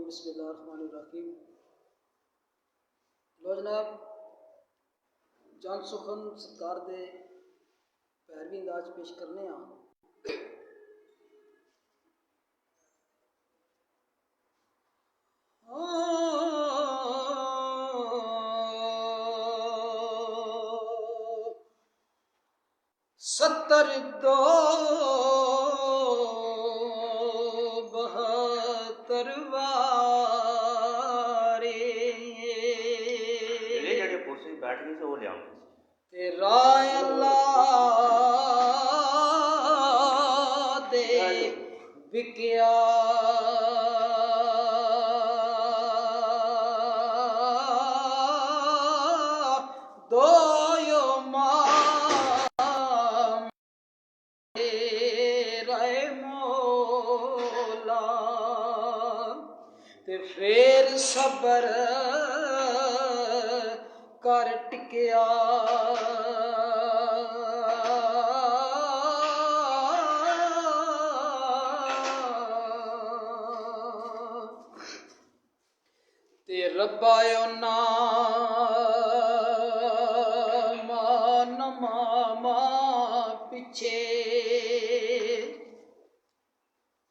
बिस्मिल्लाहिर्रहमानिर्रहीम। लो जनाब, जन सुखन सरकार दे पैरवी अंदाज पेश करने सत्तर दो बहत्तर वारे बैठ गई से वो लिया तेरा अल्लाह दे विकिया दो यो राय मौला ते फिर सबर कर टिकिया ते रब्बा ना मामा पिछे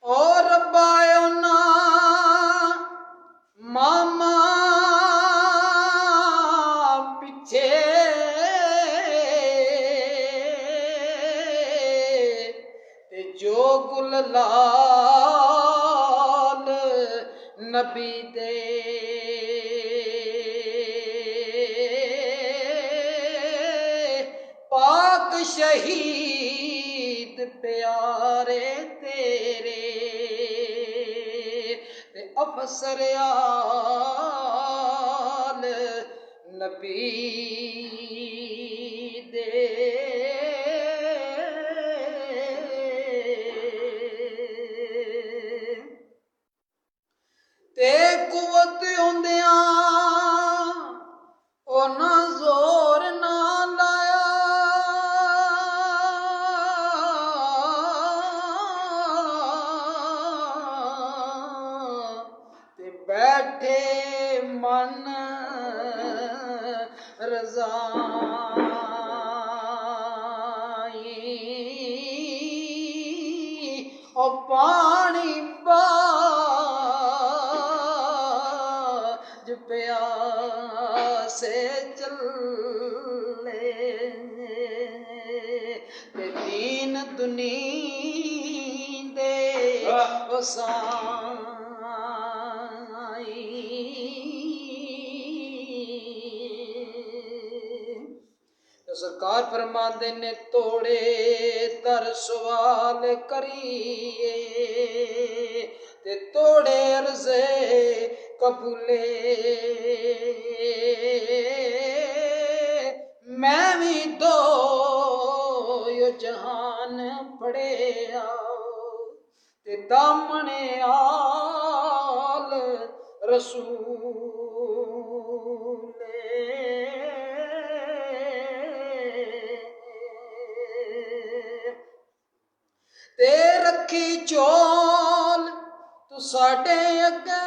और रब्बा ना मामा पिछे ते जो गुल लाल नबी दे पाक शहीद प्यारे तेरे ते अफसर आल नबी दे ते कुवत होंदियां ओना जोर ना लाया ते बैठे मन रज़ाई ओ पानी बाज प्यासे चले ते दीन दुनी दे सरकार फरमाते ने तोड़े तर सवाल करिए ते तोड़े अर्ज़े कबूले मैं भी दो यो जहान पढ़िया ते दामने आल रसूल ते रखी चोल तू साडे अगे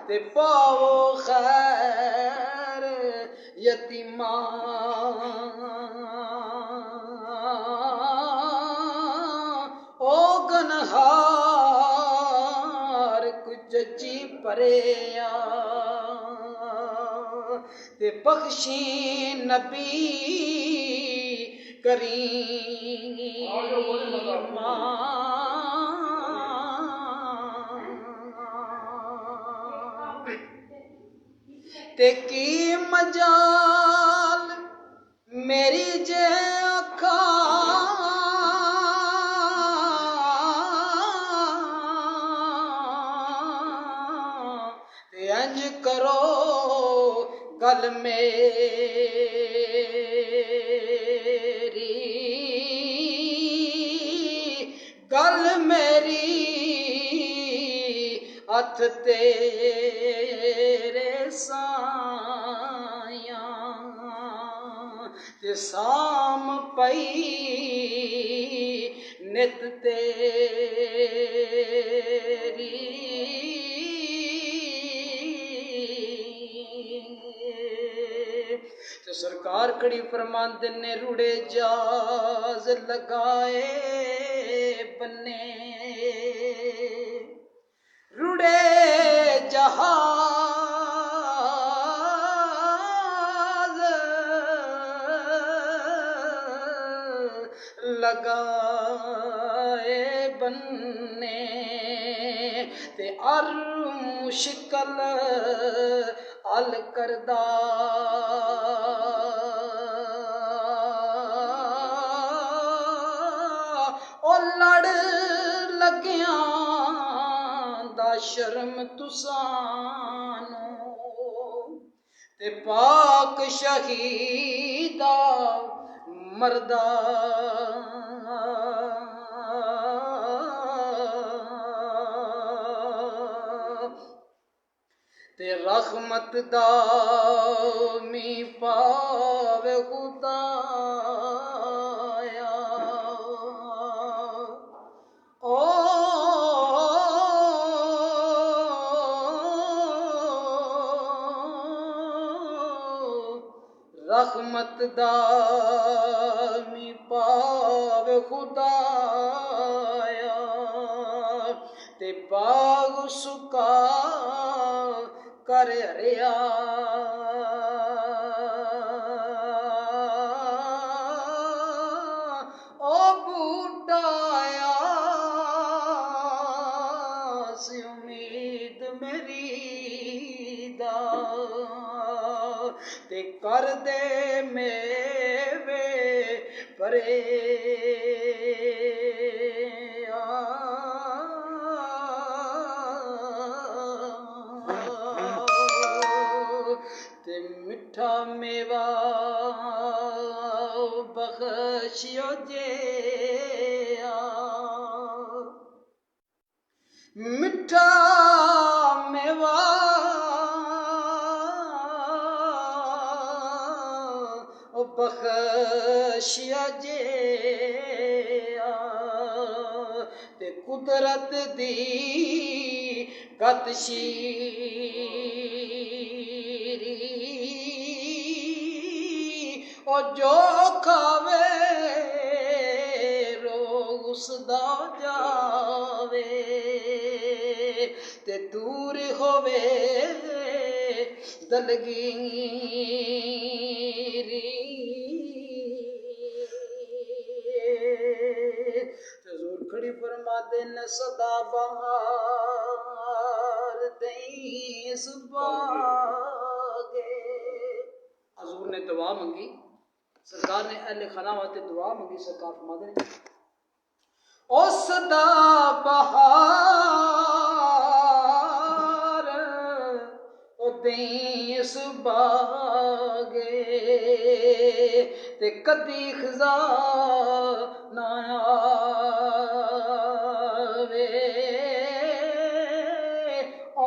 ते पाओ खैर यतीमा ओ गनहार कुछ जी परेया ते बख्शी नबी करीमा ते की मजाल मेरी जे अखा ते अंज करो गल मेरी हथ तेरे साया ਤੇ ਸਾਮ ਪਈ ਨਿਤ ਤੇਰੀ ਤੇ ਸਰਕਾਰ ਖੜੀ ਫਰਮਾਂਦੇ ਨੇ ਰੁੜੇ ਜਾਜ਼ ਲਗਾਏ ਬੰਨੇ ਰੁੜੇ ਜਹਾਜ਼ ਲਗਾਏ ਬੰਨੇ ਤੇ ਅਰ ਮੁਸ਼ਕਲ ਹਲ ਕਰਦਾ ਉਹ ਲੜ ਲੱਗਿਆਂ ਦਾ ਸ਼ਰਮ ਤੁਸਾਨੂੰ ਤੇ ਪਾਕ ਸ਼ਹੀਦਾ ਮਰਦਾ ਤੇ ਰਹਿਮਤ ਦਾ ਮੀ ਪਾਵੇ ਖੁਦਾਇਆ ਓ ਰਹਿਮਤ ਦਾ ਮੀ ਪਾਵੇ ਖੁਦਾਇਆ ਤੇ ਬਾਗ ਸੁਕਾ ਕਰ ਹਰਿਆ ਓ ਬੁੱਢਾਇਆ ਸੀ ਉਮੀਦ ਮੇਰੀ ਦਾ ਤੇ ਕਰ ਦੇ ਮੇਵੇ ਪਰੇ ਤੇ ਮਿੱਠਾ ਮੇਵਾ ਬਖਸ਼ਿਓ ਜੇ ਮਿੱਠਾ ਮੇਵਾ ਬਖਸ਼ਿਆ ਜੇ ਤੇ ਕੁਦਰਤ ਦੀ ਗਤਸ਼ੀਰੀ ਉਹ ਜੋ ਖਾਵੇ ਰੋਗ ਉਸਦਾ ਜਾਵੇ ਤੇ ਦੂਰ ਹੋਵੇ ਦਲਗੀਰੀ ਤੇ ਜ਼ੋਰ ਖੜੀ ਫਰਮਾ ਦੇਨ ਸਦਾ ਬਹਾਰ ਦਈ ਇਸ ਬਾਗੇ हजूर ने दुआ मंगी सरकार ने अहले खाना वास्ते दुआ मंगी सरकार फरमाते हैं उस दा बहार ओ देई इस बागे ते कदी खजा ना आवे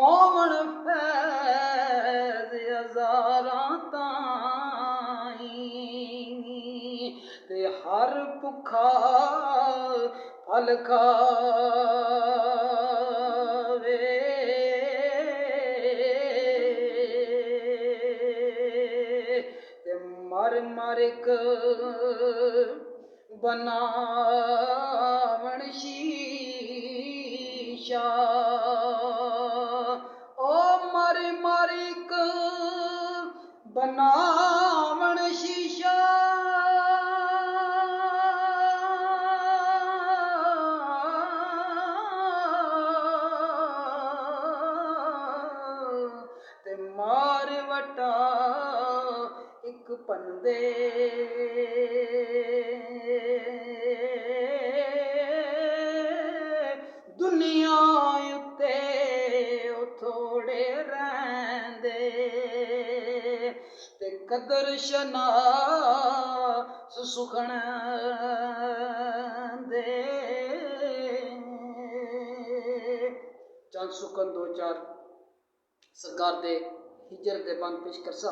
ओवण फैज़ हज़ारां ते हर भुखा फल खावे ते मर मर क बनावण शीशा ओ मर मर क बनावण शीशा ते मार वटा एक पंदे दुनिया उत्ते ओ थोड़े रहंदे ते कदर शना सुखण दे चंद सुखन दो चार सरकार दे हिजर दे बंद पेश करसा।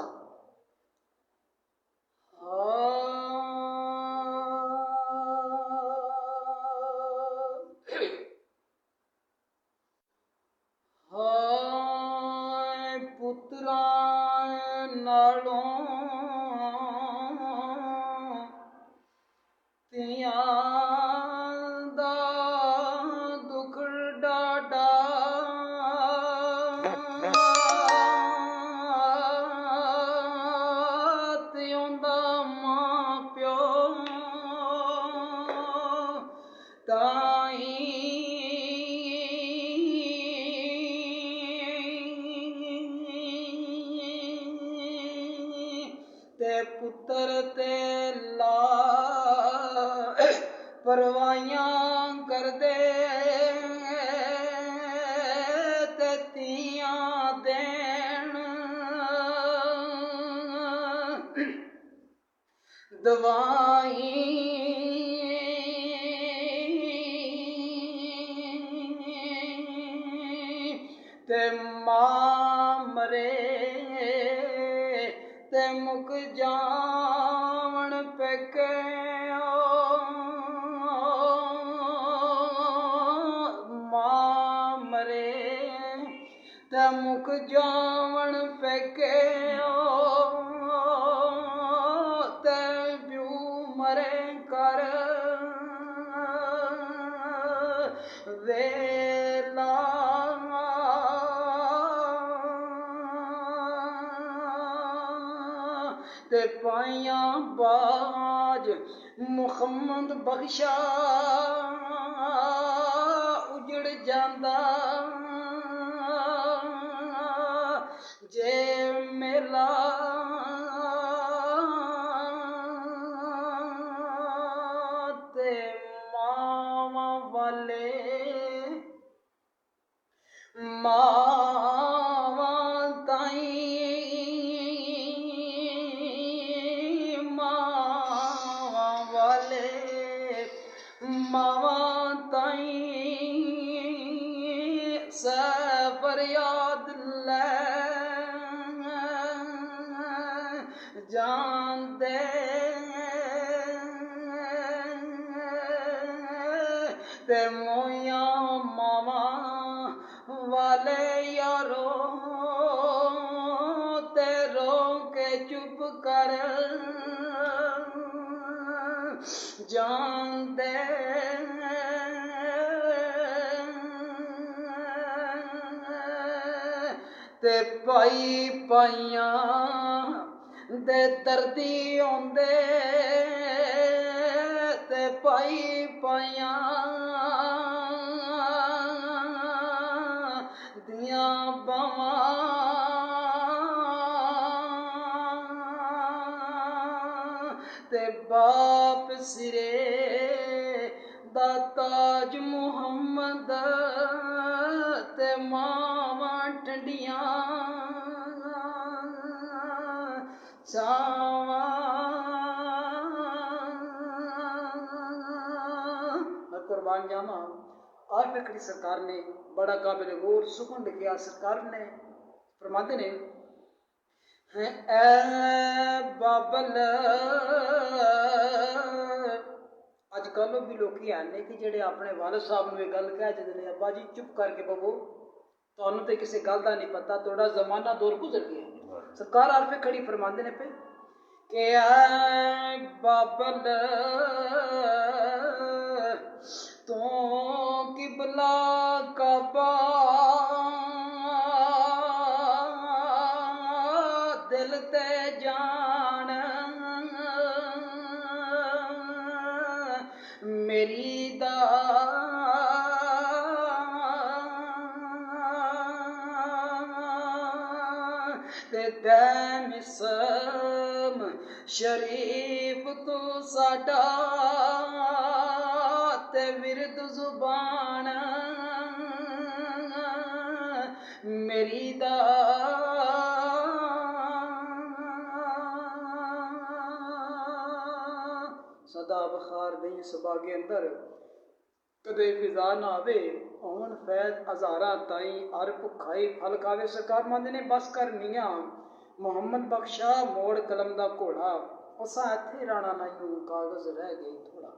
तरते ला परवाइयां कर दे तियां देन दवाई ते मां मरे ते मुक जावण पेके मां मरे ते मुक जावण पेके ते ब्यू मरे कर वेला ते पाइया बाज मुहम्मद बख्शा उजड़ जांदा जे मेला ते मावा वाले मावा ताई मावा वाले मावा ताई फरियाद ले जानते ते मोया मामा वाले यारो ते रो के चुप कर जानते ते पाई पाइया दे दर्दी आंदे ते पाई पाइया दिया बावा ते बाप सिरे दा ताज मुहम्मद ते मावा ठंडियां छावा कुर्बान जामा। आज फिक्री सरकार ने बड़ा काबिल गौर सुकून लिखा। सरकार ने फरमाते ने ए बाबल अजकल भी लोग हैं कि जेडे अपने वालिद साहब नूं गल कह देंदे ने अब्बा जी चुप करके बवो तुहानूं ते किसी गल दा नहीं पता थोड़ा जमाना दौर गुजर गया। सरकार आरफे खड़ी फरमाते ने पे कि ए बाबल तो किबला काबा दिल ते जान मेरी दा ते मिसम शरीफ तू साडा ते विरद जुबान मेरी दा सदा बखार दई सबागे अंदर कदे फिजा ना आवे ओन फैज हजारा ताई अर भुखाई फल खावे। सरकार मंद ने बस कर मियां मोहम्मद बख्शा मोड़ कलम दा घोड़ा उसा इत्थे राणा नहीं कागज रह गई थोड़ा।